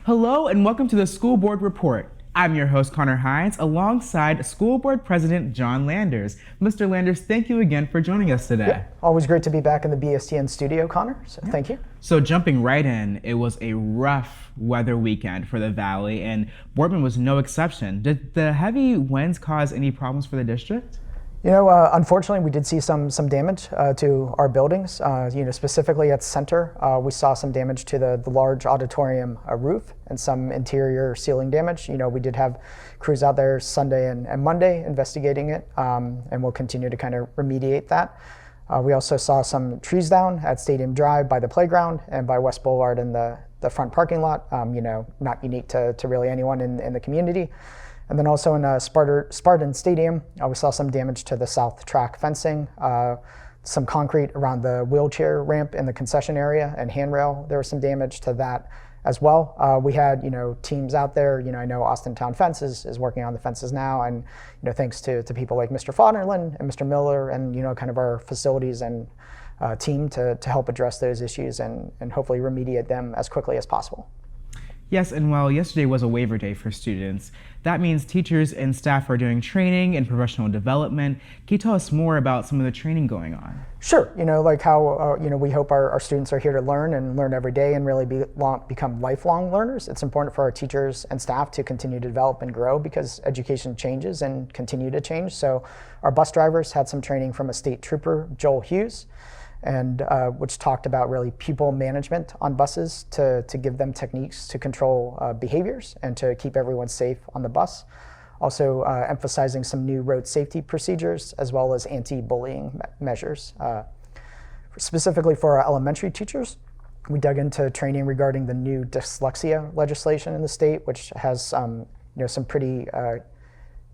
Hello and welcome to the School Board Report. I'm your host, Konner Hines, alongside School Board President John Landers. Mr. Landers, thank you again for joining us today. Yeah, always great to be back in the BSTN studio, Konner, so thank you. So jumping right in, it was a rough weather weekend for the Valley, and Boardman was no exception. Did the heavy winds cause any problems for the district? You know, unfortunately, we did see some damage to our buildings. Specifically at Center, we saw some damage to the large auditorium roof and some interior ceiling damage. You know, we did have crews out there Sunday and Monday investigating it, and we'll continue to kind of remediate that. We also saw some trees down at Stadium Drive by the playground and by West Boulevard in the front parking lot. Not unique to really anyone in the community. And then also in Spartan Stadium, we saw some damage to the south track fencing, some concrete around the wheelchair ramp in the concession area and handrail. There was some damage to that as well. We had, teams out there. I know Austin Town Fence is working on the fences now, and thanks to people like Mr. Fodderland and Mr. Miller and kind of our facilities and team to help address those issues and hopefully remediate them as quickly as possible. Yes, and while yesterday was a waiver day for students, that means teachers and staff are doing training and professional development. Can you tell us more about some of the training going on? Sure. Like how we hope our students are here to learn and learn every day and really become lifelong learners. It's important for our teachers and staff to continue to develop and grow because education changes and continue to change. So our bus drivers had some training from a state trooper, Joel Hughes, and which talked about really pupil management on buses to give them techniques to control behaviors and to keep everyone safe on the bus. Also emphasizing some new road safety procedures as well as anti-bullying measures. Specifically for our elementary teachers, we dug into training regarding the new dyslexia legislation in the state, which has some pretty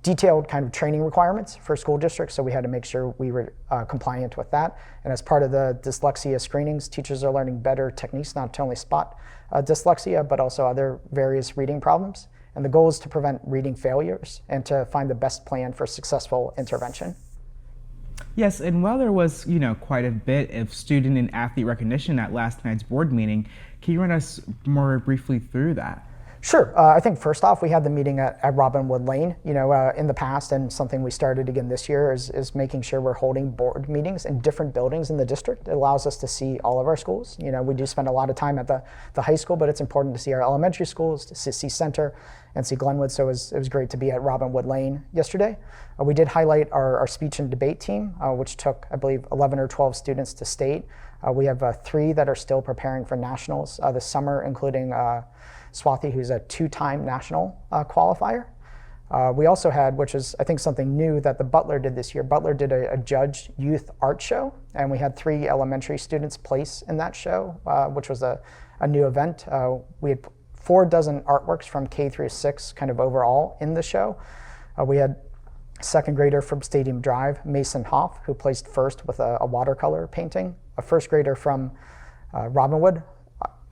detailed kind of training requirements for school districts, so we had to make sure we were compliant with that. And as part of the dyslexia screenings, teachers are learning better techniques not to only spot dyslexia, but also other various reading problems. And the goal is to prevent reading failures and to find the best plan for successful intervention. Yes, and while there was, quite a bit of student and athlete recognition at last night's board meeting, can you run us more briefly through that? Sure. I think first off, we had the meeting at Robinwood Lane. In the past, and something we started again this year is making sure we're holding board meetings in different buildings in the district. It allows us to see all of our schools. We do spend a lot of time at the high school, but it's important to see our elementary schools, to see Center and see Glenwood. So it was great to be at Robinwood Lane yesterday. We did highlight our speech and debate team, which took, I believe, 11 or 12 students to state. We have 3 that are still preparing for nationals this summer, including Swathi, who's a 2-time national qualifier. We also had, which is I think something new that the Butler did this year, Butler did a judged youth art show, and we had 3 elementary students place in that show, which was a new event. We had 4 dozen artworks from K through 6 kind of overall in the show. We had second grader from Stadium Drive, Mason Hoff, who placed first with a watercolor painting. A first grader from Robinwood,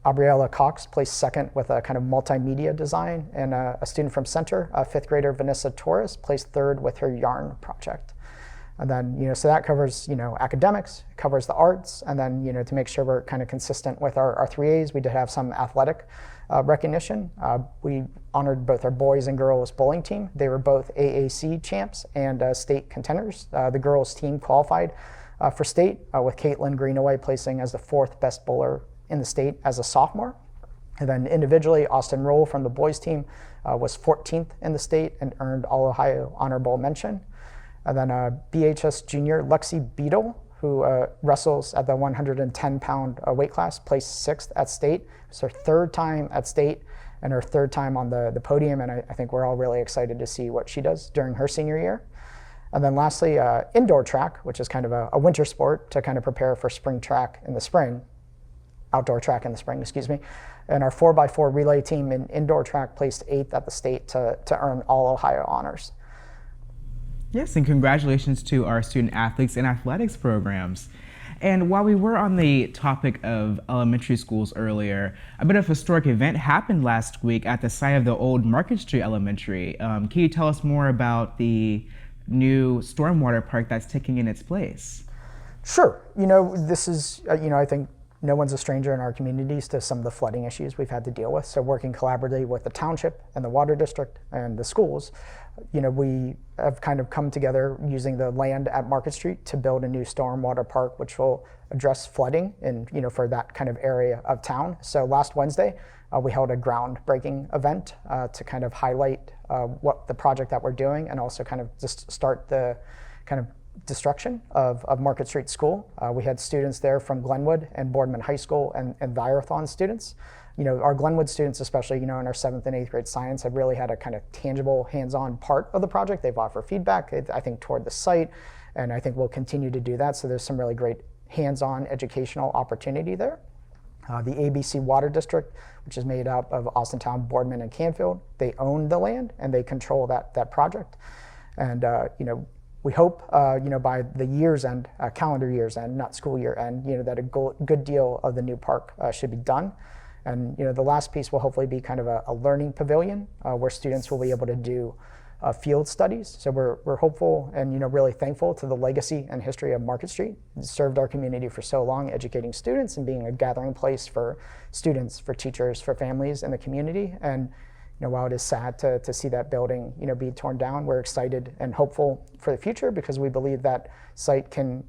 Abriella Cox, placed second with a kind of multimedia design, and a student from Center, 5th grader Vanessa Torres, placed third with her yarn project. And then, so that covers, academics, covers the arts, and then, to make sure we're kind of consistent with our 3As, we did have some athletic recognition. We honored both our boys and girls bowling team. They were both AAC champs and state contenders. The girls team qualified for state, with Caitlin Greenaway placing as the 4th best bowler in the state as a sophomore. And then individually, Austin Roll from the boys team was 14th in the state and earned All-Ohio Honorable Mention. And then BHS junior Lexi Beadle, who wrestles at the 110-pound weight class, placed 6th at state. It's her 3rd time at state and her 3rd time on the podium, and I think we're all really excited to see what she does during her senior year. And then lastly, indoor track, which is kind of a winter sport to kind of prepare for spring track in the spring. Outdoor track in the spring, excuse me. And our 4x4 relay team in indoor track placed 8th at the state to earn all Ohio honors. Yes, and congratulations to our student athletes and athletics programs. And while we were on the topic of elementary schools earlier, a bit of a historic event happened last week at the site of the old Market Street Elementary. Can you tell us more about the new stormwater park that's taking in its place? Sure. This is, I think no one's a stranger in our communities to some of the flooding issues we've had to deal with. So working collaboratively with the township and the water district and the schools, we have kind of come together using the land at Market Street to build a new stormwater park, which will address flooding and for that kind of area of town. So last Wednesday, we held a groundbreaking event to kind of highlight what the project that we're doing and also kind of just start the kind of destruction of Market Street School. We had students there from Glenwood and Boardman High School and Vierathon students. Our Glenwood students, especially, in our 7th and 8th grade science, have really had a kind of tangible, hands-on part of the project. They've offered feedback, I think, toward the site, and I think we'll continue to do that. So there's some really great hands-on educational opportunity there. The ABC Water District, which is made up of Austintown, Boardman, and Canfield, they own the land and they control that project. And we hope, by the year's end, calendar year's end, not school year end, that a good deal of the new park should be done. And the last piece will hopefully be kind of a learning pavilion where students will be able to do field studies. So we're hopeful and really thankful to the legacy and history of Market Street. It's served our community for so long, educating students and being a gathering place for students, for teachers, for families in the community. And while it is sad to see that building be torn down, we're excited and hopeful for the future because we believe that site can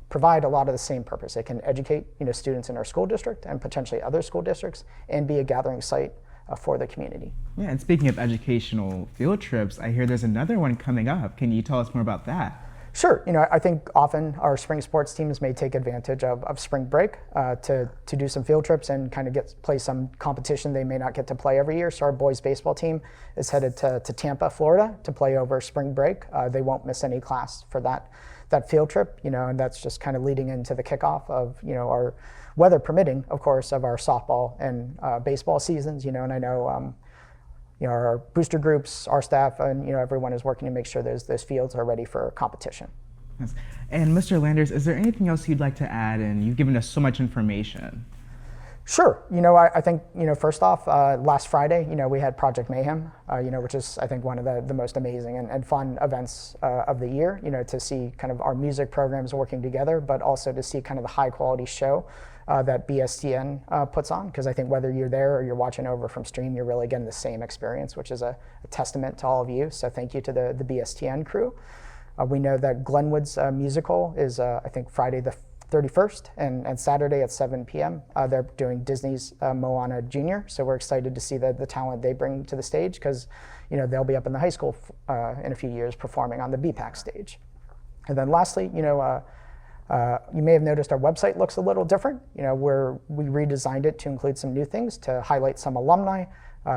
provide a lot of the same purpose. It can educate students in our school district and potentially other school districts and be a gathering site for the community. Yeah, and speaking of educational field trips, I hear there's another one coming up. Can you tell us more about that? Sure. I think often our spring sports teams may take advantage of spring break to do some field trips and kind of play some competition they may not get to play every year. So our boys baseball team is headed to Tampa, Florida to play over spring break. They won't miss any class for that field trip, and that's just kind of leading into the kickoff of, our weather permitting, of course, of our softball and baseball seasons, and I know our booster groups, our staff, and everyone is working to make sure those fields are ready for competition. Yes. And Mr. Landers, is there anything else you'd like to add? And you've given us so much information. Sure. I think, first off, last Friday, we had Project Mayhem, which is, I think, one of the most amazing and fun events of the year, to see kind of our music programs working together, but also to see kind of the high quality show that BSTN puts on. Because I think whether you're there or you're watching over from stream, you're really getting the same experience, which is a testament to all of you. So thank you to the BSTN crew. We know that Glenwood's musical is, I think, Friday the 31st and Saturday at 7 p.m. They're doing Disney's Moana Junior. So we're excited to see the talent they bring to the stage because, they'll be up in the high school in a few years performing on the BPAC stage. And then lastly, you may have noticed our website looks a little different, where we redesigned it to include some new things to highlight some alumni,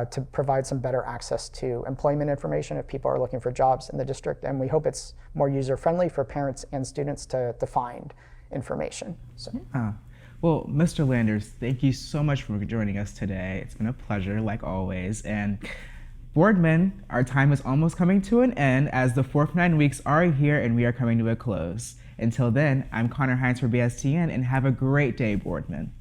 to provide some better access to employment information if people are looking for jobs in the district. And we hope it's more user-friendly for parents and students to find information. So. Yeah. Well, Mr. Landers, thank you so much for joining us today. It's been a pleasure, like always. And Boardman, our time is almost coming to an end as the 4th 9 weeks are here and we are coming to a close. Until then, I'm Konner Hines for BSTN and have a great day, Boardman.